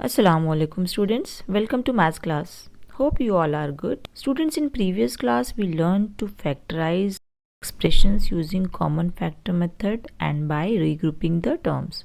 Assalamu alaikum students, welcome to maths class. Hope you all are good. Students, in previous class we learned to factorize expressions using common factor method and by regrouping the terms.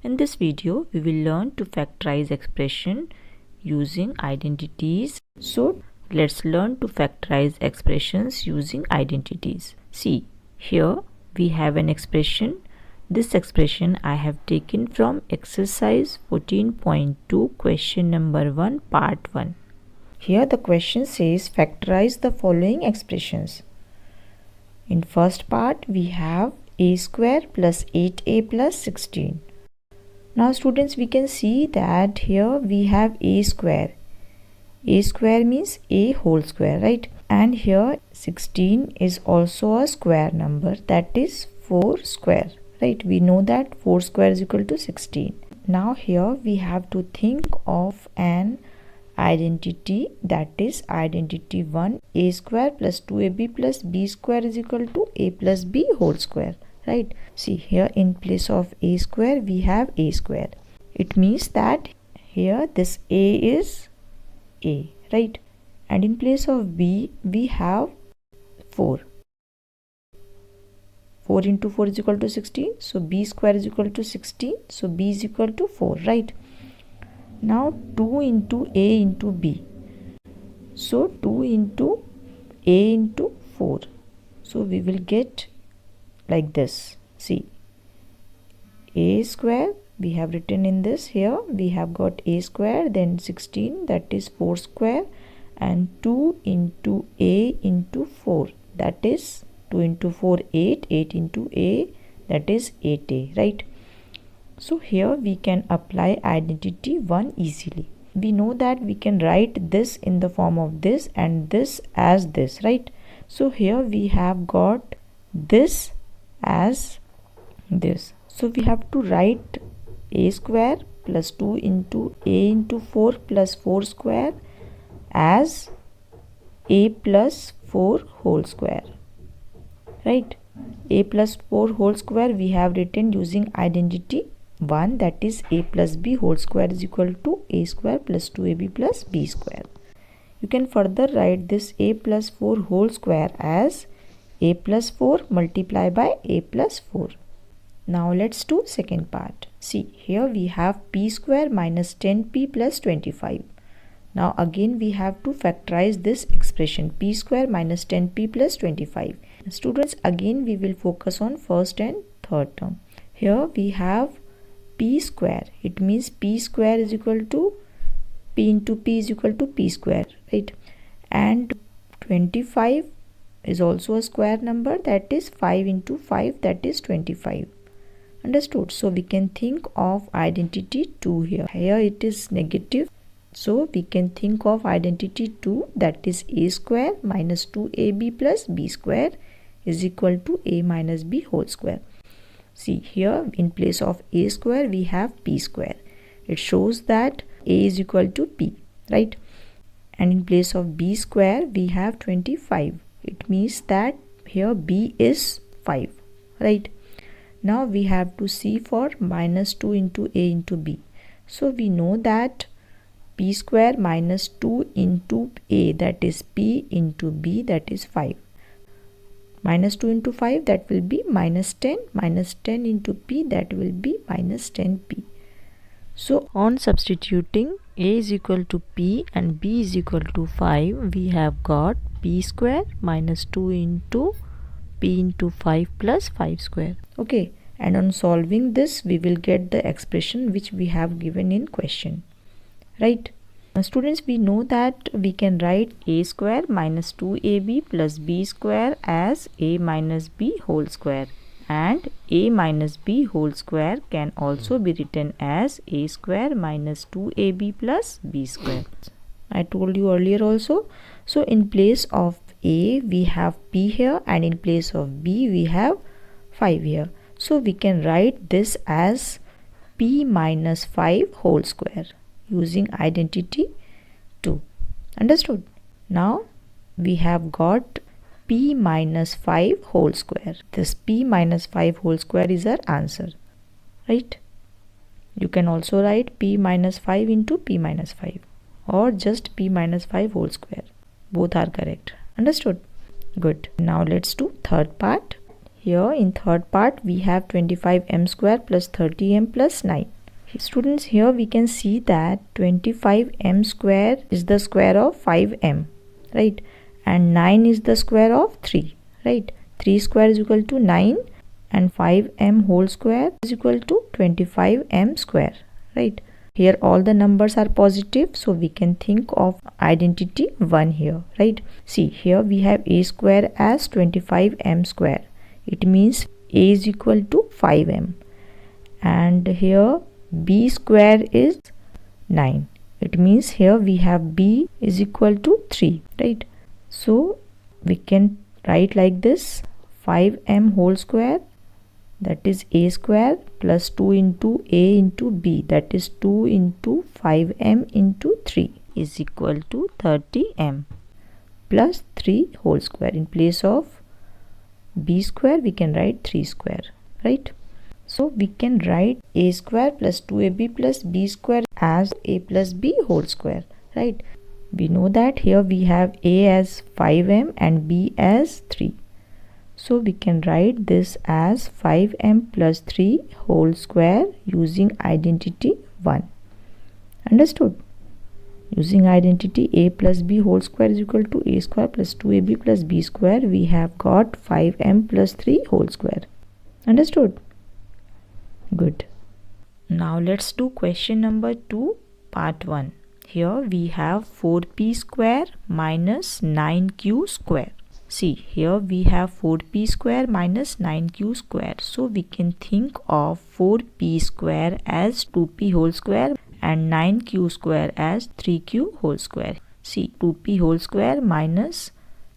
In this video we will learn to factorize expression using identities. So let's learn to factorize expressions using identities. See, here we have an expression. This expression I have taken from exercise 14.2 question number 1 part 1. Here the question says factorize the following expressions. In first part we have a square plus 8a plus 16. Now students, we can see that here we have a square. A square means a whole square, right? And here 16 is also a square number, that is 4 square. Right, we know that 4 square is equal to 16. Now here we have to think of an identity, that is identity 1, a square plus 2ab plus b square is equal to a plus b whole square. Right, see here in place of a square we have a square. It means that here this a is a, right? And in place of b we have 4. 4 into 4 is equal to 16. So b square is equal to 16. So b is equal to 4, right? Now 2 into a into b. So 2 into a into 4. So we will get like this. See, a square we have written in this. Here we have got a square, then 16, that is 4 square, and 2 into a into 4, that is 2 into 4 8, 8 into a, that is 8a, right? So here we can apply identity 1 easily. We know that we can write this in the form of this and this as this, right? So here we have got this as this. So we have to write a square plus 2 into a into 4 plus 4 square as a plus 4 whole square. Right, a plus 4 whole square we have written using identity 1, that is a plus b whole square is equal to a square plus 2ab plus b square. You can further write this a plus 4 whole square as a plus 4 multiplied by a plus 4. Now let's do second part. See, here we have p square minus 10p plus 25. Now again we have to factorize this expression p square minus 10p plus 25. Students, again we will focus on first and third term. Here we have p square. It means p square is equal to p into p is equal to p square, right? And 25 is also a square number, that is 5 into 5, that is 25. Understood? So we can think of identity 2 here. Here it is negative. So we can think of identity 2, that is a square minus 2ab plus b square is equal to a minus b whole square. See, here in place of a square we have p square. It shows that a is equal to p, right? And in place of b square we have 25. It means that here b is 5, right? Now we have to see for minus 2 into a into b. So we know that p square minus 2 into a, that is p into b, that is 5. Minus 2 into 5, that will be minus 10. Minus 10 into p, that will be minus 10p. So on substituting a is equal to p and b is equal to 5, we have got p square minus 2 into p into 5 plus 5 square. Okay, and on solving this we will get the expression which we have given in question. Right? Now students, we know that we can write a square minus 2ab plus b square as a minus b whole square, and a minus b whole square can also be written as a square minus 2ab plus b square. I told you earlier also. So in place of a we have p here, and in place of b we have 5 here. So we can write this as p minus 5 whole square using identity 2. Understood? Now we have got p minus 5 whole square. This p minus 5 whole square is our answer, right? You can also write p minus 5 into p minus 5 or just p minus 5 whole square. Both are correct. Understood? Good. Now let's do third part. Here in third part we have 25m square plus 30m plus 9. Students, here we can see that 25m square is the square of 5m, right? And 9 is the square of 3, right? 3 square is equal to 9 and 5m whole square is equal to 25m square, right? Here all the numbers are positive, so we can think of identity 1 here, right? See, here we have a square as 25m square. It means a is equal to 5m. And here b square is 9. It means here we have b is equal to 3, right? So we can write like this: 5m whole square, that is a square, plus 2 into a into b, that is 2 into 5m into 3 is equal to 30m, plus 3 whole square. In place of b square we can write 3 square, right? So we can write a square plus 2ab plus b square as a plus b whole square, right? We know that here we have a as 5m and b as 3. So we can write this as 5m plus 3 whole square using identity 1. Understood? Using identity a plus b whole square is equal to a square plus 2ab plus b square, we have got 5m plus 3 whole square. Understood? Good. Now let's do question number 2, part 1. Here we have 4p square minus 9q square. See, here we have 4p square minus 9q square. So we can think of 4p square as 2p whole square and 9q square as 3q whole square. See, 2p whole square minus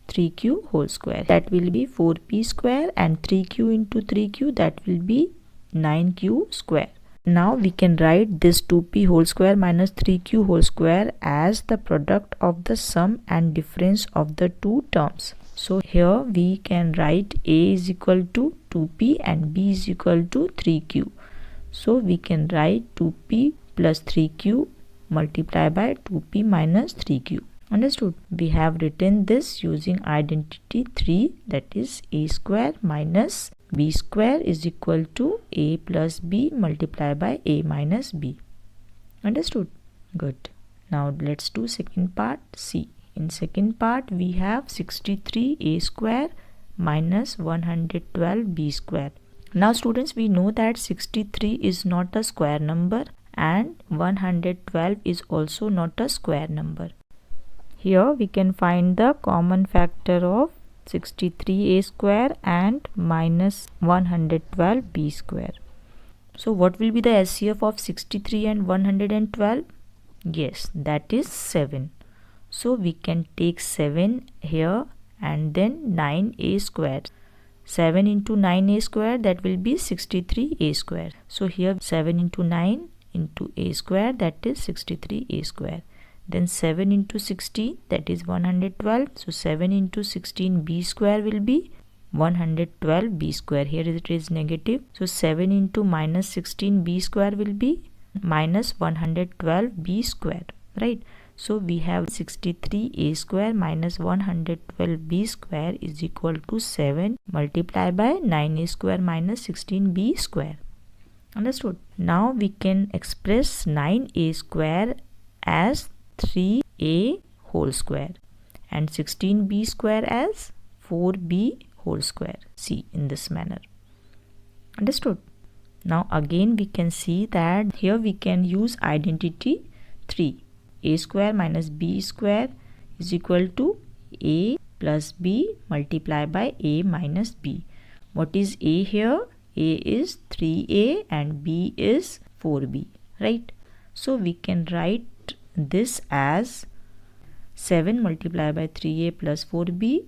3q whole square, that will be 4p square, and 3q into 3q, that will be 9q square. Now we can write this 2p whole square minus 3q whole square as the product of the sum and difference of the two terms. So here we can write a is equal to 2p and b is equal to 3q. So we can write 2p plus 3q multiplied by 2p minus 3q. Understood? We have written this using identity 3, that is a square minus b square is equal to a plus b multiplied by a minus b. Understood? Good. Now let's do second part, C. In second part we have 63a square minus 112b square. Now students, we know that 63 is not a square number and 112 is also not a square number. Here we can find the common factor of 63a square and minus 112b square. So what will be the SCF of 63 and 112? Yes, that is 7. So we can take 7 here and then 9a square. 7 into 9a square, that will be 63a square. So here 7 into 9 into a square, that is 63a square. Then 7 into 16, that is 112. So 7 into 16 b square will be 112 b square. Here it is negative. So 7 into minus 16 b square will be minus 112 b square, right? So we have 63a square minus 112 b square is equal to 7 multiplied by 9a square minus 16b square. Understood? Now we can express 9a square as 3a whole square and 16b square as 4b whole square. See, in this manner. Understood? Now again we can see that here we can use identity 3. A square minus b square is equal to a plus b multiplied by a minus b. What is a here? A is 3a and b is 4b, right? So we can write this as 7 multiplied by 3a plus 4b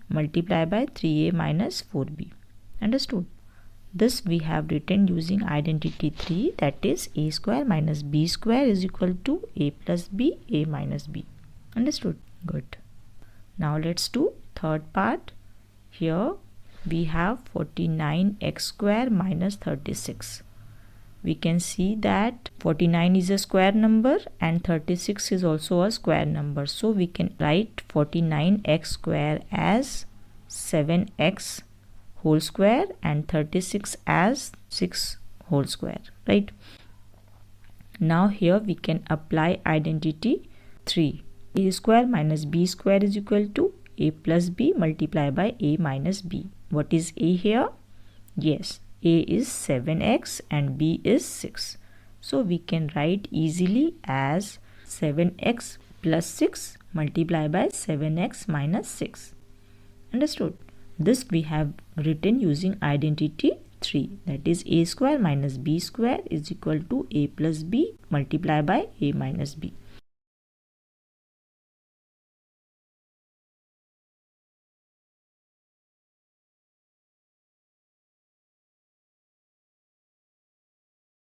multiplied by 3a minus 4b. Understood? This we have written using identity 3, that is a square minus b square is equal to a plus b, a minus b. Understood? Good. Now let's do third part. Here we have 49x square minus 36. we can see that 49 is a square number and 36 is also a square number. So we can write 49x square as 7x whole square and 36 as 6 whole square, right? Now here we can apply identity 3. A square minus b square is equal to a plus b multiplied by a minus b. What is a here? Yes, a is 7x and b is 6. So we can write easily as 7x plus 6 multiplied by 7x minus 6. Understood? This we have written using identity 3, that is a square minus b square is equal to a plus b multiplied by a minus b.